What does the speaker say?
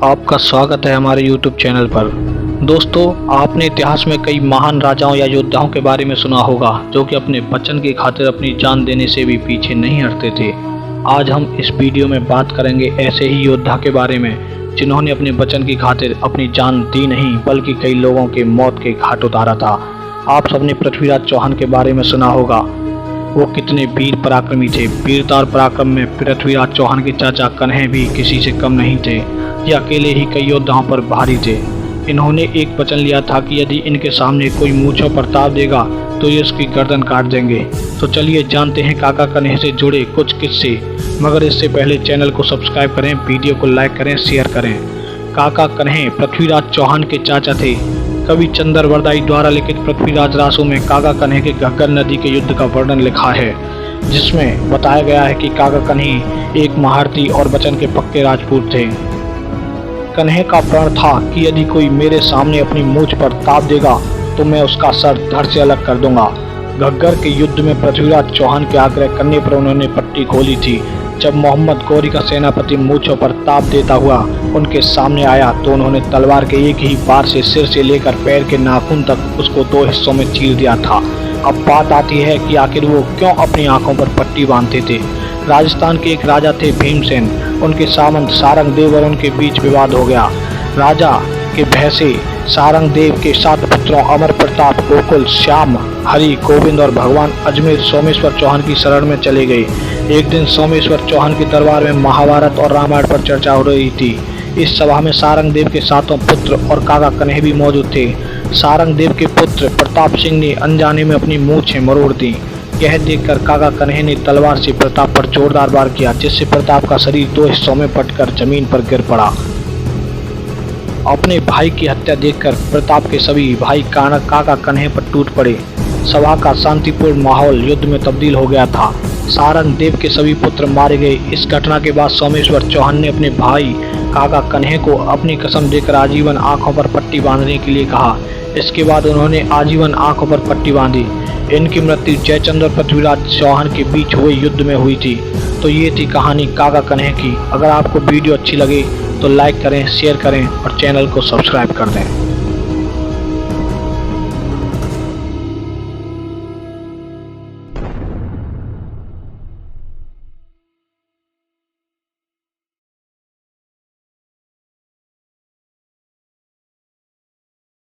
आपका स्वागत है हमारे YouTube चैनल पर। दोस्तों, आपने इतिहास में कई महान राजाओं या योद्धाओं के बारे में सुना होगा जो कि अपने वचन की खातिर अपनी जान देने से भी पीछे नहीं हटते थे। आज हम इस वीडियो में बात करेंगे ऐसे ही योद्धा के बारे में जिन्होंने अपने वचन की खातिर अपनी जान दी नहीं बल्कि कई लोगों के मौत के घाट उतारा था। आप सबने पृथ्वीराज चौहान के बारे में सुना होगा। वो कितने वीर पराक्रमी थे। वीरता और पराक्रम में पृथ्वीराज चौहान के चाचा कन्हे भी किसी से कम नहीं थे। ये अकेले ही कई योद्धाओं पर भारी थे। इन्होंने एक वचन लिया था कि यदि इनके सामने कोई मूंछों पर ताव देगा तो ये उसकी गर्दन काट देंगे। तो चलिए जानते हैं काका कन्हे से जुड़े कुछ किस्से। मगर इससे पहले चैनल को सब्सक्राइब करें, वीडियो को लाइक करें, शेयर करें। काका कन्हे पृथ्वीराज चौहान के चाचा थे। कवि चंद्रवरदाई द्वारा लिखित पृथ्वीराज रासो में काका कन्हे के घग्गर नदी के युद्ध का वर्णन लिखा है, जिसमें बताया गया है कि काका कन्हे एक महारथी और वचन के पक्के राजपूत थे। कन्हे का प्रण था कि यदि कोई मेरे सामने अपनी मूंछ पर ताव देगा तो मैं उसका सर धड़ से अलग कर दूंगा। घग्गर के युद्ध में पृथ्वीराज चौहान के आग्रह करने पर उन्होंने पट्टी खोली थी। जब मोहम्मद गौरी का सेनापति मूंछों पर ताव देता हुआ उनके सामने आया तो उन्होंने तलवार के एक ही बार से सिर से लेकर पैर के नाखून तक उसको दो हिस्सों में चीर दिया था। अब बात आती है कि आखिर वो क्यों अपनी आंखों पर पट्टी बांधते थे। राजस्थान के एक राजा थे भीमसेन। उनके सामंत सारंग देव और उनके बीच विवाद हो गया। राजा के भय से सारंग देव के 7 पुत्रों अमर प्रताप, गोकुल, श्याम, हरि, गोविंद और भगवान अजमेर सोमेश्वर चौहान की शरण में चले गए। एक दिन सोमेश्वर चौहान के दरबार में महाभारत और रामायण पर चर्चा हो रही थी। इस सभा में सारंग देव के 7 पुत्र और काका कन्हे भी मौजूद थे। सारंग देव के पुत्र प्रताप सिंह ने अनजाने में अपनी मूंछें मरोड़ दी। यह देखकर काका कन्हे ने तलवार से प्रताप पर जोरदार वार किया, जिससे प्रताप का शरीर 2 हिस्सों में बंटकर जमीन पर गिर पड़ा। अपने भाई की हत्या देखकर प्रताप के सभी भाई काका कन्हे पर टूट पड़े। सभा का शांतिपूर्ण माहौल युद्ध में तब्दील हो गया था। सारंग देव के सभी पुत्र मारे गए। इस घटना के बाद सोमेश्वर चौहान ने अपने भाई काका कन्हे को अपनी कसम देकर आजीवन आंखों पर पट्टी बांधने के लिए कहा। इसके बाद उन्होंने आजीवन आंखों पर पट्टी बांधी। इनकी मृत्यु जयचंद और पृथ्वीराज चौहान के बीच हुए युद्ध में हुई थी। तो ये थी कहानी काका कन्हे की। अगर आपको वीडियो अच्छी लगे तो लाइक करें, शेयर करें और चैनल को सब्सक्राइब कर दें।